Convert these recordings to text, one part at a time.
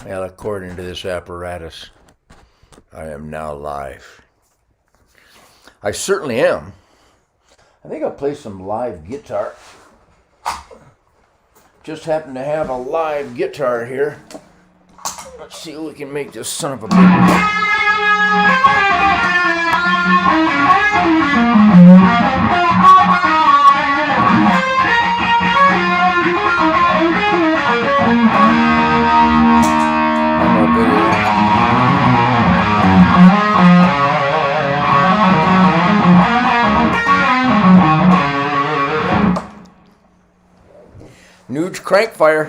Well, according to this apparatus, I am now live. I certainly am. I think I'll play some live guitar. Just happen to have a live guitar here. Let's see if we can make this son of a bitch. Nugekrank fire.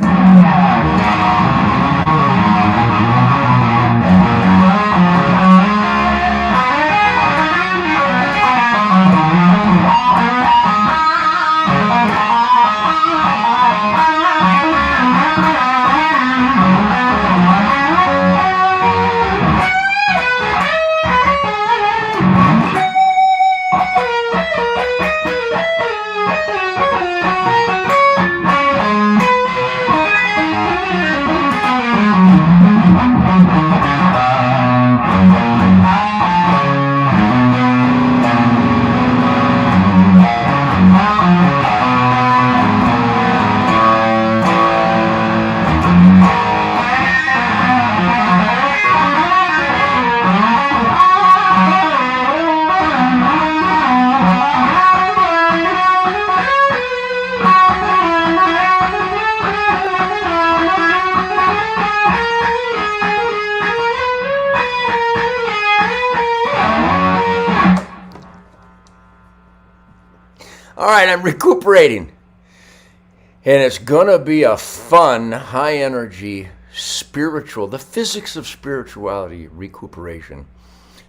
All right, I'm recuperating. And it's going to be a fun, high-energy, spiritual, the physics of spirituality recuperation,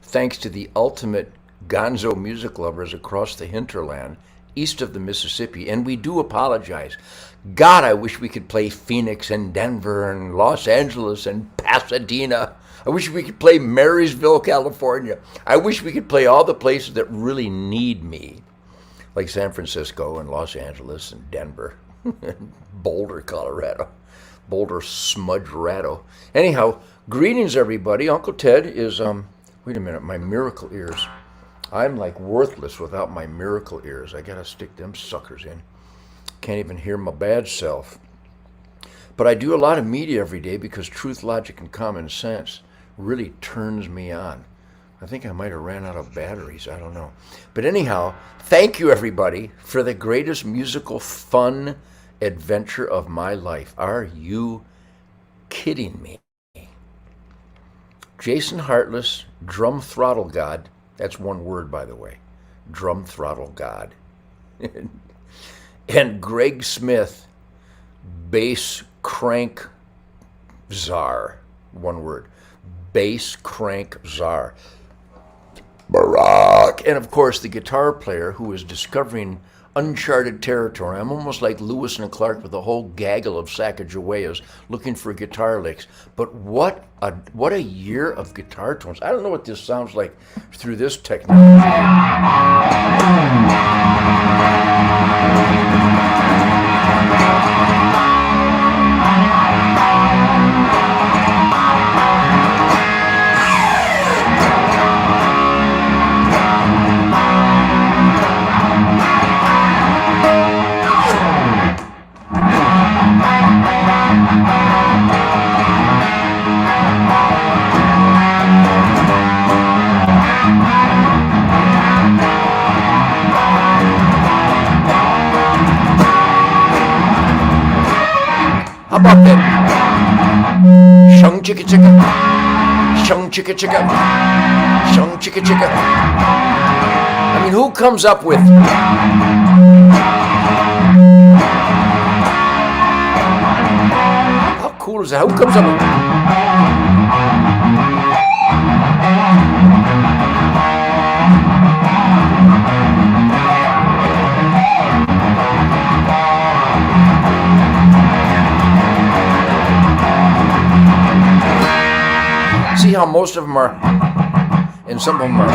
thanks to the ultimate gonzo music lovers across the hinterland, east of the Mississippi. And we do apologize. God, I wish we could play Phoenix and Denver and Los Angeles and Pasadena. I wish we could play Marysville, California. I wish we could play all the places that really need me, like San Francisco and Los Angeles and Denver, and Boulder, Colorado, Boulder Smudge-rado. Anyhow, greetings everybody. Uncle Ted is, wait a minute, my miracle ears. I'm like worthless without my miracle ears. I gotta stick them suckers in. Can't even hear my bad self. But I do a lot of media every day because truth, logic, and common sense really turns me on. I think I might have ran out of batteries. I don't know. But anyhow, thank you, everybody, for the greatest musical fun adventure of my life. Are you kidding me? Jason Hartless, drum throttle god. That's one word, by the way. Drum throttle god. And Greg Smith, bass crank czar. One word. Bass crank czar. Barack. And of course, the guitar player who is discovering uncharted territory. I'm almost like Lewis and Clark with a whole gaggle of Sacagaweas looking for guitar licks. But what a year of guitar tones. I don't know what this sounds like through this technology. How about that? Shung chicka chicka, shung chicka chicka, shung chicka chicka. I mean, who comes up with? How cool is that? Who comes up with? See how most of them are, and some of them are.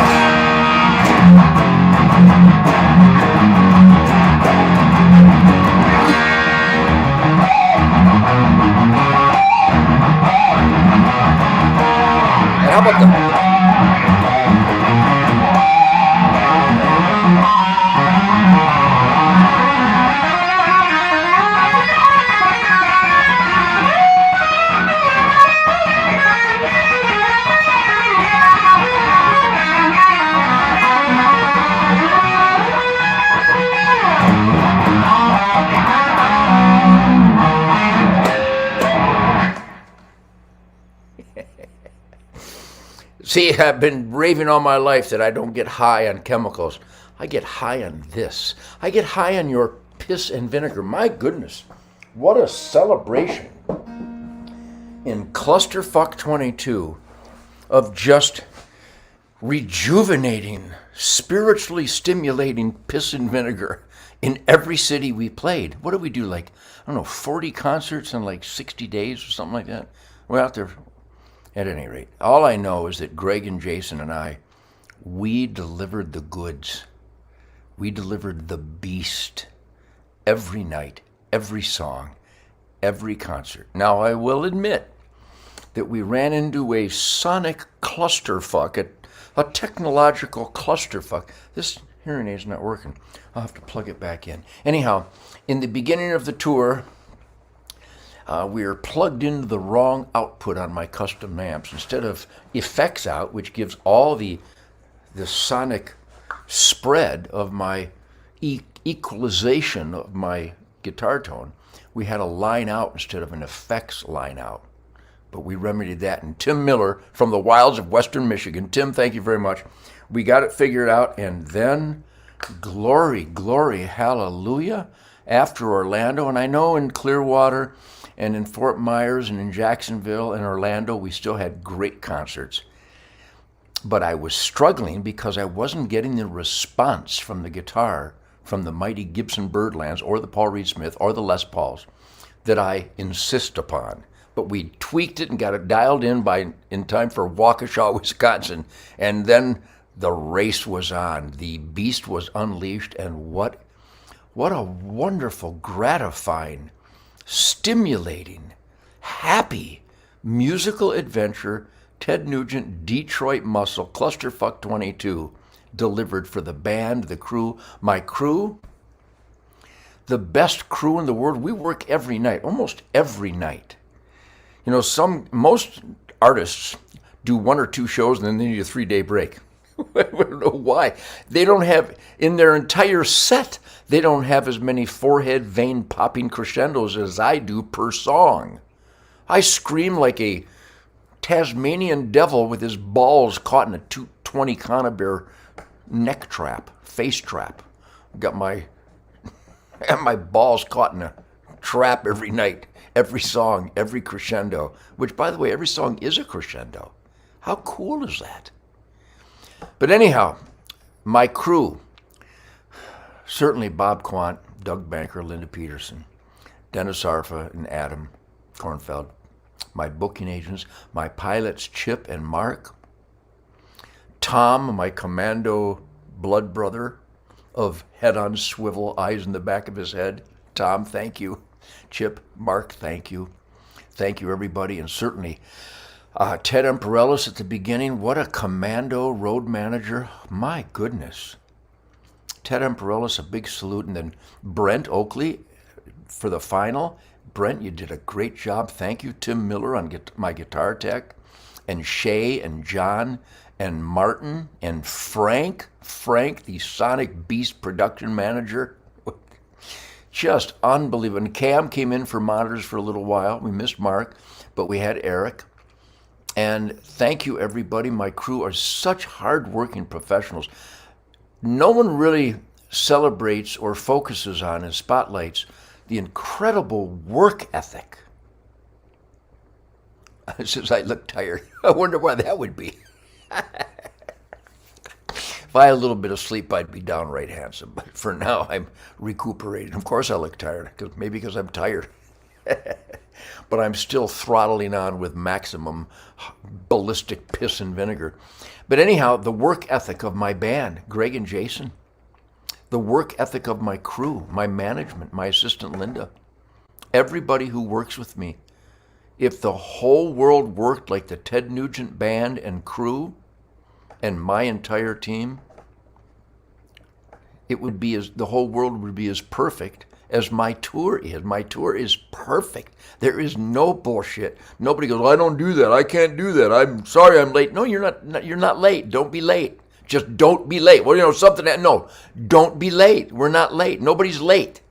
See, I've been raving all my life that I don't get high on chemicals. I get high on this. I get high on your piss and vinegar. My goodness, what a celebration in Clusterfuck 22 of just rejuvenating, spiritually stimulating piss and vinegar in every city we played. What did we do, like, I don't know, 40 concerts in like 60 days or something like that? We're out there. At any rate, all I know is that Greg and Jason and I, we delivered the goods. We delivered the beast every night, every song, every concert. Now, I will admit that we ran into a sonic clusterfuck, a technological clusterfuck. This hearing aid's not working. I'll have to plug it back in. Anyhow, in the beginning of the tour, we were plugged into the wrong output on my custom amps. Instead of effects out, which gives all the sonic spread of my equalization of my guitar tone, we had a line out instead of an effects line out. But we remedied that. And Tim Miller from the wilds of Western Michigan, Tim, thank you very much. We got it figured out, and then glory, glory, hallelujah, after Orlando. And I know in Clearwater and in Fort Myers and in Jacksonville and Orlando, we still had great concerts. But I was struggling because I wasn't getting the response from the guitar, from the mighty Gibson Birdlands or the Paul Reed Smith or the Les Pauls that I insist upon. But we tweaked it and got it dialed in in time for Waukesha, Wisconsin. And then the race was on. The beast was unleashed. And what a wonderful, gratifying, stimulating, happy musical adventure Ted Nugent, Detroit Muscle, Clusterfuck 22, delivered for the band, the crew. My crew, the best crew in the world. We work every night, almost every night. You know, most artists do 1 or 2 shows and then they need a 3-day break. I don't know why. They don't have, in their entire set, they don't have as many forehead vein popping crescendos as I do per song. I scream like a Tasmanian devil with his balls caught in a 220 Conibear neck trap, face trap. Got my balls caught in a trap every night, every song, every crescendo, which, by the way, every song is a crescendo. How cool is that? But anyhow, my crew, certainly Bob Quant, Doug Banker, Linda Peterson, Dennis Arfa, and Adam Kornfeld, my booking agents, my pilots, Chip and Mark, Tom, my commando blood brother of head on swivel, eyes in the back of his head. Tom, thank you. Chip, Mark, thank you. Thank you, everybody. And certainly Ted Emperellis at the beginning. What a commando road manager. My goodness. Ted Emperellis, a big salute. And then Brent Oakley for the final. Brent, you did a great job. Thank you. Tim Miller on my guitar tech. And Shay and John and Martin and Frank, the Sonic Beast production manager. Just unbelievable. And Cam came in for monitors for a little while. We missed Mark, but we had Eric. And thank you, everybody. My crew are such hard-working professionals. No one really celebrates or focuses on and spotlights the incredible work ethic. Since I look tired, I wonder why that would be. If I had a little bit of sleep, I'd be downright handsome. But for now, I'm recuperating. Of course I look tired, maybe because I'm tired. But I'm still throttling on with maximum ballistic piss and vinegar. But anyhow, the work ethic of my band, Greg and Jason, the work ethic of my crew, my management, my assistant Linda, everybody who works with me. If the whole world worked like the Ted Nugent band and crew and my entire team, the whole world would be as perfect as my tour is. My tour is perfect. There is no bullshit. Nobody goes, I don't do that. I can't do that. I'm sorry I'm late. No, you're not late. Don't be late. Just don't be late. Well, no, don't be late. We're not late. Nobody's late.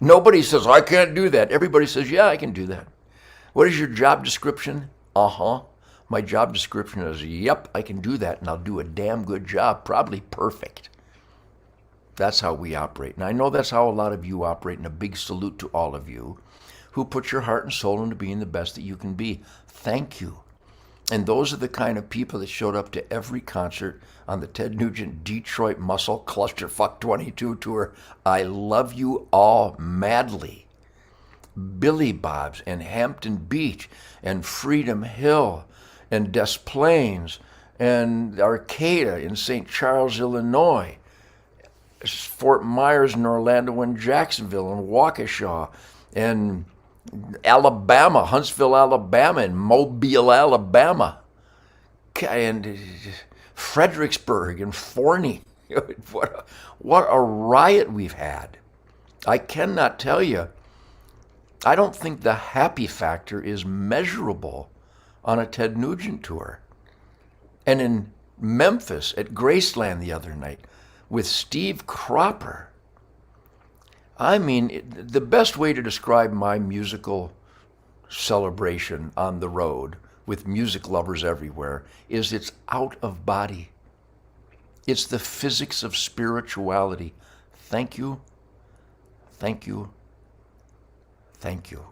Nobody says, I can't do that. Everybody says, yeah, I can do that. What is your job description? My job description is, yep, I can do that, and I'll do a damn good job, probably perfect. That's how we operate. And I know that's how a lot of you operate, and a big salute to all of you who put your heart and soul into being the best that you can be. Thank you. And those are the kind of people that showed up to every concert on the Ted Nugent Detroit Muscle Clusterfuck 22 tour. I love you all madly. Billy Bob's and Hampton Beach and Freedom Hill and Des Plaines and Arcata in St. Charles, Illinois, Fort Myers and Orlando and Jacksonville and Waukesha and Alabama, Huntsville, Alabama, and Mobile, Alabama, and Fredericksburg and Forney. What a riot we've had. I cannot tell you. I don't think the happy factor is measurable on a Ted Nugent tour. And in Memphis at Graceland the other night with Steve Cropper, I mean, the best way to describe my musical celebration on the road with music lovers everywhere is it's out of body. It's the physics of spirituality. Thank you, thank you, thank you.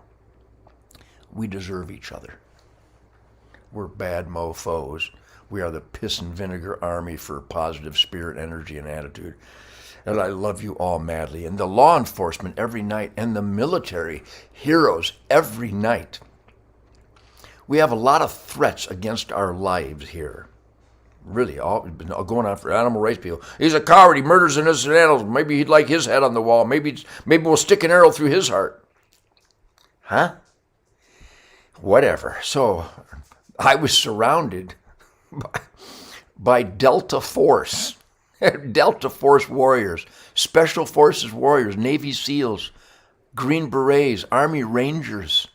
We deserve each other. We're bad mofos. We are the piss and vinegar army for positive spirit, energy, and attitude. And I love you all madly. And the law enforcement every night, and the military heroes every night. We have a lot of threats against our lives here. Really, all been going on for animal rights people. He's a coward. He murders innocent animals. Maybe he'd like his head on the wall. Maybe we'll stick an arrow through his heart. Huh? Whatever. So I was surrounded by Delta Force. Delta Force warriors, Special Forces warriors, Navy SEALs, Green Berets, Army Rangers,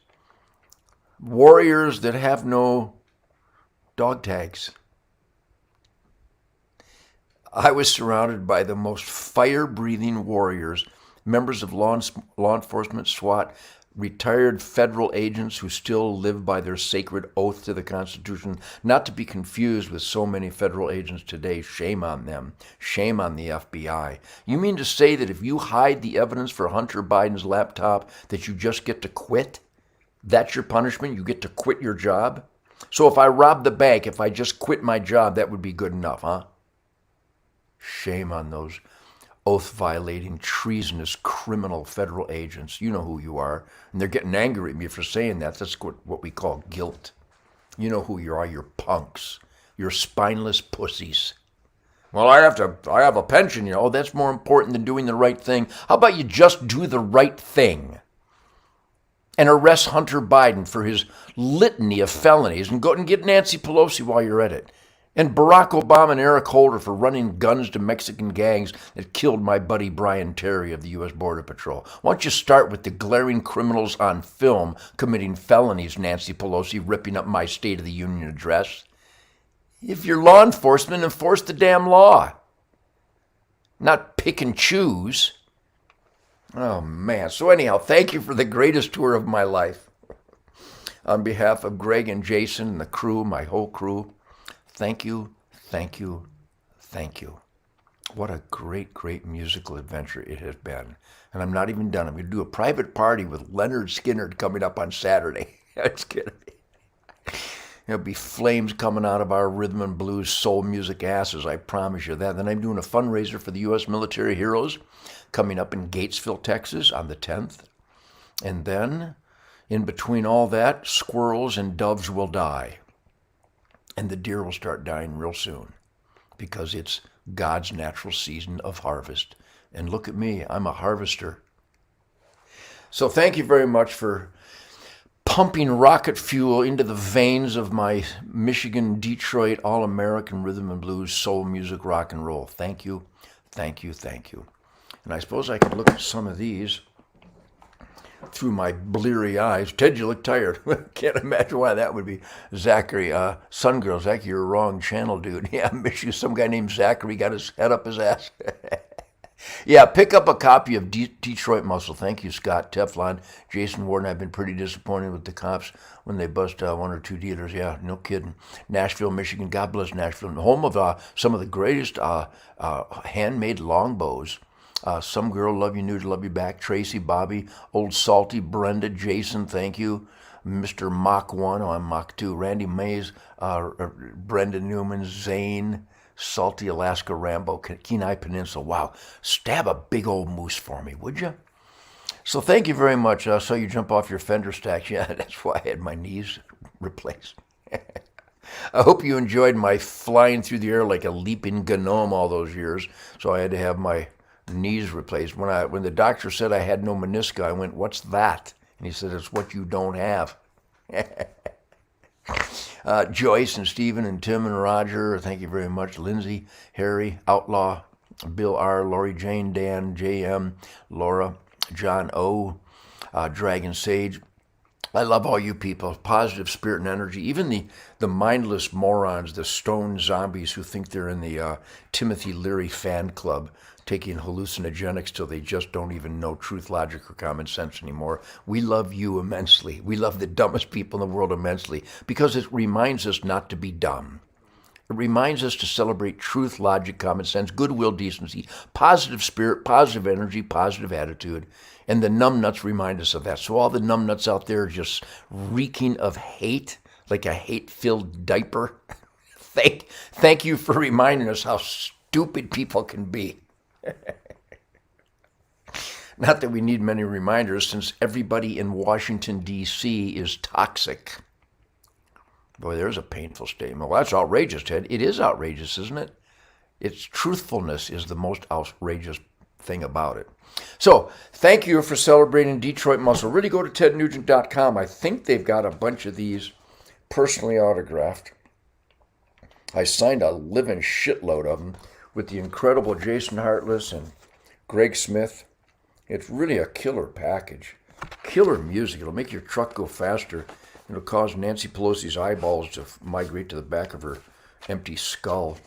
warriors that have no dog tags. I was surrounded by the most fire-breathing warriors, members of law enforcement, SWAT, retired federal agents who still live by their sacred oath to the Constitution, not to be confused with so many federal agents today. Shame on them. Shame on the FBI. You mean to say that if you hide the evidence for Hunter Biden's laptop, that you just get to quit? That's your punishment? You get to quit your job? So if I rob the bank, if I just quit my job, that would be good enough, huh? Shame on those oath-violating, treasonous, criminal federal agents. You know who you are. And they're getting angry at me for saying that. That's what we call guilt. You know who you are. You're punks. You're spineless pussies. Well, I have a pension, you know. Oh, that's more important than doing the right thing. How about you just do the right thing and arrest Hunter Biden for his litany of felonies and go and get Nancy Pelosi while you're at it. And Barack Obama and Eric Holder for running guns to Mexican gangs that killed my buddy Brian Terry of the U.S. Border Patrol. Why don't you start with the glaring criminals on film committing felonies, Nancy Pelosi, ripping up my State of the Union address? If you're law enforcement, enforce the damn law. Not pick and choose. Oh, man. So anyhow, thank you for the greatest tour of my life. On behalf of Greg and Jason and the crew, my whole crew, thank you, thank you, thank you. What a great, great musical adventure it has been. And I'm not even done. I'm going to do a private party with Leonard Skinner coming up on Saturday. It's going to be... There'll be flames coming out of our rhythm and blues soul music asses, I promise you that. Then I'm doing a fundraiser for the U.S. military heroes coming up in Gatesville, Texas on the 10th. And then, in between all that, squirrels and doves will die. And the deer will start dying real soon because it's God's natural season of harvest. And look at me, I'm a harvester. So thank you very much for pumping rocket fuel into the veins of my Michigan, Detroit, all-American rhythm and blues, soul music, rock and roll. Thank you, thank you, thank you. And I suppose I could look at some of these through my bleary eyes. Ted, you look tired. Can't imagine why that would be. Zachary, Sun Girl, Zach, you're a wrong channel, dude. Yeah, I miss you. Some guy named Zachary got his head up his ass. Yeah, pick up a copy of Detroit Muscle. Thank you, Scott. Teflon. Jason Ward and I have been pretty disappointed with the cops when they bust one or two dealers. Yeah, no kidding. Nashville, Michigan. God bless Nashville. Home of some of the greatest handmade longbows. Some Girl, Love You Nude, Love You Back. Tracy, Bobby, Old Salty, Brenda, Jason, thank you. Mr. Mach 1, I'm Mach 2. Randy Mays, Brenda Newman, Zane, Salty Alaska Rambo, Kenai Peninsula. Wow, stab a big old moose for me, would you? So thank you very much. I saw you jump off your fender stacks. Yeah, that's why I had my knees replaced. I hope you enjoyed my flying through the air like a leaping gnome all those years. So I had to have my knees replaced. When the doctor said I had no menisci, I went, "What's that?" And he said, "It's what you don't have." Joyce and Stephen and Tim and Roger, thank you very much. Lindsay, Harry, Outlaw, Bill R, Lori Jane, Dan, JM, Laura, John O, Dragon Sage. I love all you people, positive spirit and energy. Even the mindless morons, the stone zombies who think they're in the Timothy Leary fan club, taking hallucinogenics till they just don't even know truth, logic, or common sense anymore. We love you immensely. We love the dumbest people in the world immensely because it reminds us not to be dumb. It reminds us to celebrate truth, logic, common sense, goodwill, decency, positive spirit, positive energy, positive attitude. And the numbnuts remind us of that. So all the numbnuts out there are just reeking of hate, like a hate-filled diaper. Thank you for reminding us how stupid people can be. Not that we need many reminders, since everybody in Washington, D.C. is toxic. Boy, there's a painful statement. Well, that's outrageous, Ted. It is outrageous, isn't it? Its truthfulness is the most outrageous thing about it. So, thank you for celebrating Detroit Muscle. Really go to tednugent.com. I think they've got a bunch of these personally autographed. I signed a living shitload of them with the incredible Jason Hartless and Greg Smith. It's really a killer package. Killer music. It'll make your truck go faster. It'll cause Nancy Pelosi's eyeballs to migrate to the back of her empty skull.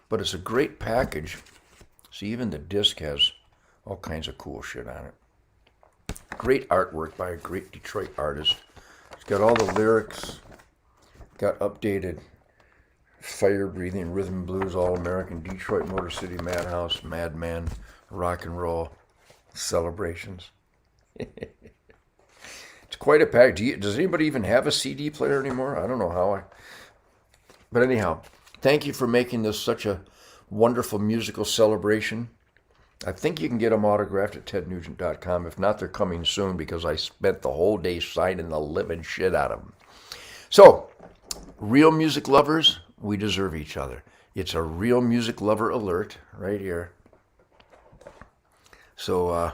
But it's a great package. See, even the disc has all kinds of cool shit on it. Great artwork by a great Detroit artist. It's got all the lyrics. Got updated fire-breathing rhythm blues, all-American, Detroit, Motor City, Madhouse, Madman, rock and roll celebrations. It's quite a pack. Does anybody even have a CD player anymore? I don't know how. But anyhow, thank you for making this such a wonderful musical celebration. I think you can get them autographed at tednugent.com. If not, they're coming soon because I spent the whole day signing the living shit out of them. So, real music lovers, we deserve each other. It's a real music lover alert right here. So,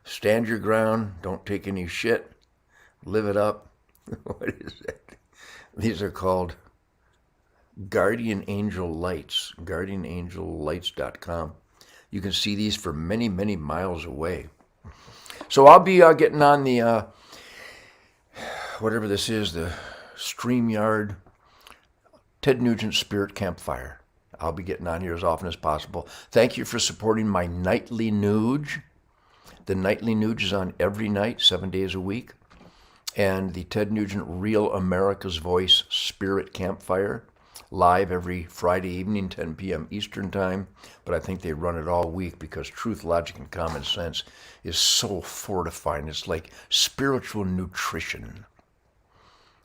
stand your ground. Don't take any shit. Live it up. What is it? These are called Guardian Angel Lights. GuardianAngelLights.com. You can see these for many, many miles away. So I'll be getting on the, whatever this is, the StreamYard Ted Nugent Spirit Campfire. I'll be getting on here as often as possible. Thank you for supporting my nightly Nuge. The nightly Nuge is on every night, 7 days a week. And the Ted Nugent Real America's Voice Spirit Campfire, live every Friday evening, 10 p.m. Eastern Time. But I think they run it all week because truth, logic, and common sense is so fortifying. It's like spiritual nutrition.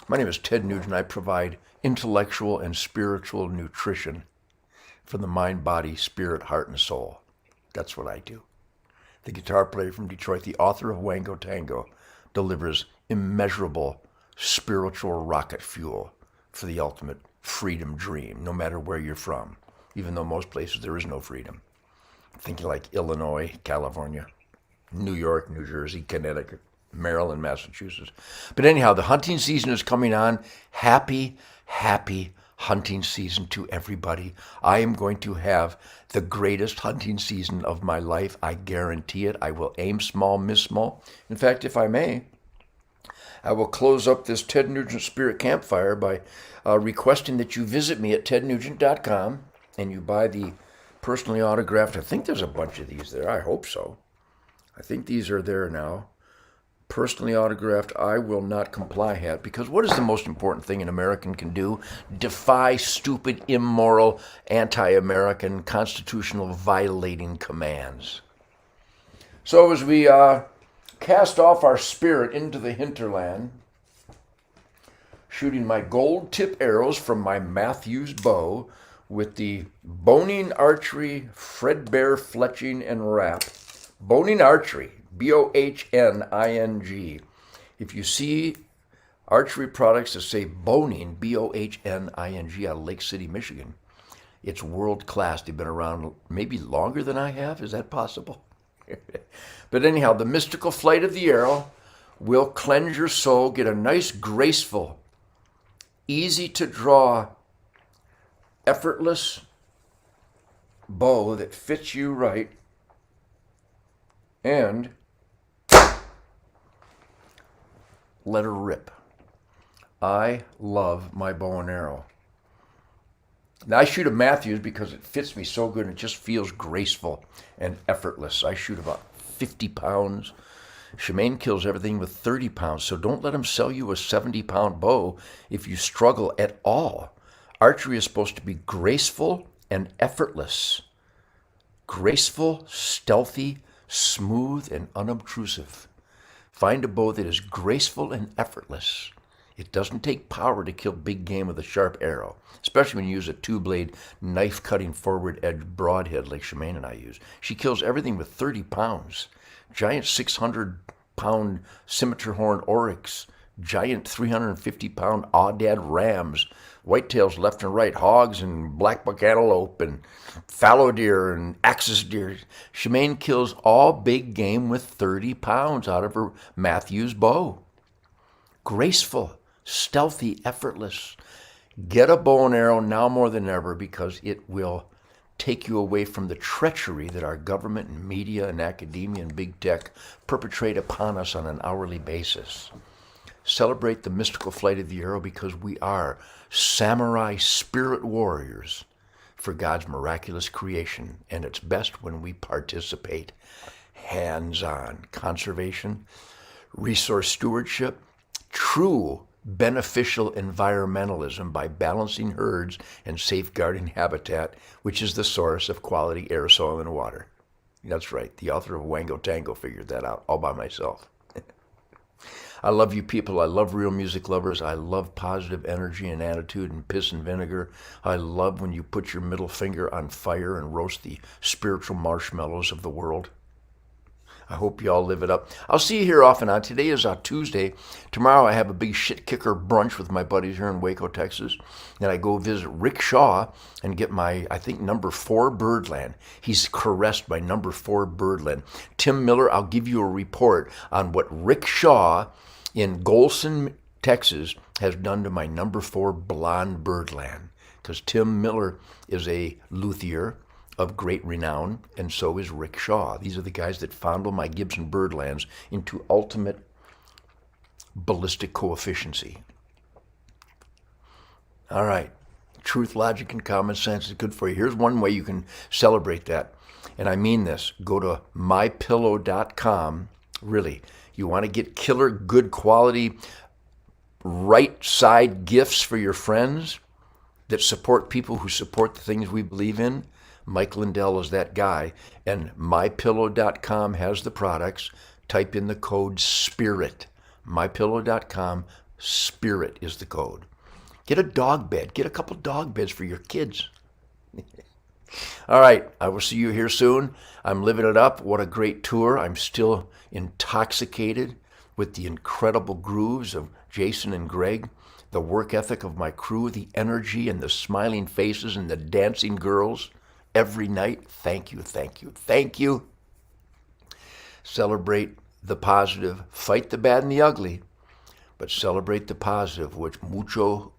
My name is Ted Nugent. I provide intellectual and spiritual nutrition for the mind, body, spirit, heart, and soul. That's what I do. The guitar player from Detroit, the author of Wango Tango, delivers immeasurable spiritual rocket fuel for the ultimate freedom dream, no matter where you're from, even though most places there is no freedom. Thinking like Illinois, California, New York, New Jersey, Connecticut, Maryland, Massachusetts. But anyhow, the hunting season is coming on. Happy, happy hunting season to everybody. I am going to have the greatest hunting season of my life. I guarantee it. I will aim small, miss small. In fact, if I may, I will close up this Ted Nugent Spirit Campfire by requesting that you visit me at tednugent.com and you buy the Personally autographed. I think there's a bunch of these there. I hope so. I think these are there now. Personally autographed, I will not comply hat, because what is the most important thing an American can do? Defy stupid, immoral, anti-American, constitutional violating commands. So as we cast off our spirit into the hinterland, shooting my gold tip arrows from my Matthews bow with the Boning Archery Fredbear Fletching and Wrap. Boning Archery, B-O-H-N-I-N-G. If you see archery products that say Boning, B-O-H-N-I-N-G, out of Lake City, Michigan, it's world class. They've been around maybe longer than I have. Is that possible? But anyhow, the mystical flight of the arrow will cleanse your soul, get a nice, graceful, easy to draw, effortless bow that fits you right, and let her rip. I love my bow and arrow. Now I shoot a Matthews because it fits me so good and it just feels graceful and effortless. I shoot about 50 pounds. Shemaine kills everything with 30 pounds, so don't let him sell you a 70-pound bow if you struggle at all. Archery is supposed to be graceful and effortless. Graceful, stealthy, smooth, and unobtrusive. Find a bow that is graceful and effortless. It doesn't take power to kill big game with a sharp arrow, especially when you use a two-blade, knife-cutting forward-edge broadhead like Shemaine and I use. She kills everything with 30 pounds. Giant 600-pound scimitar horn oryx, giant 350-pound aoudad rams, whitetails left and right, hogs and blackbuck antelope and fallow deer and axis deer. Shemaine kills all big game with 30 pounds out of her Matthews bow. Graceful, stealthy, effortless. Get a bow and arrow now more than ever, because it will take you away from the treachery that our government and media and academia and big tech perpetrate upon us on an hourly basis. Celebrate the mystical flight of the arrow, because we are samurai spirit warriors for God's miraculous creation, and it's best when we participate. Hands-on conservation, resource stewardship, true beneficial environmentalism by balancing herds and safeguarding habitat, which is the source of quality air, soil, and water. That's right. The author of Wango Tango figured that out all by myself. I love you people. I love real music lovers. I love positive energy and attitude and piss and vinegar. I love when you put your middle finger on fire and roast the spiritual marshmallows of the world. I hope you all live it up. I'll see you here off and on. Today is Tuesday. Tomorrow I have a big shit kicker brunch with my buddies here in Waco, Texas. Then I go visit Rick Shaw and get my, I think, number 4 birdland. He's caressed by number 4 birdland. Tim Miller, I'll give you a report on what Rick Shaw in Golson, Texas has done to my number 4 blonde birdland. Because Tim Miller is a luthier of great renown, and so is Rick Shaw. These are the guys that fondle my Gibson birdlands into ultimate ballistic coefficiency. All right. Truth, logic, and common sense is good for you. Here's one way you can celebrate that, and I mean this. Go to mypillow.com. Really, you want to get killer, good quality, right side gifts for your friends that support people who support the things we believe in? Mike Lindell is that guy, and mypillow.com has the products. Type in the code SPIRIT. mypillow.com, SPIRIT is the code. Get a dog bed. Get a couple dog beds for your kids. All right, I will see you here soon. I'm living it up. What a great tour. I'm still intoxicated with the incredible grooves of Jason and Greg, the work ethic of my crew, the energy and the smiling faces and the dancing girls. Every night, thank you, thank you, thank you. Celebrate the positive, fight the bad and the ugly, but celebrate the positive, which mucho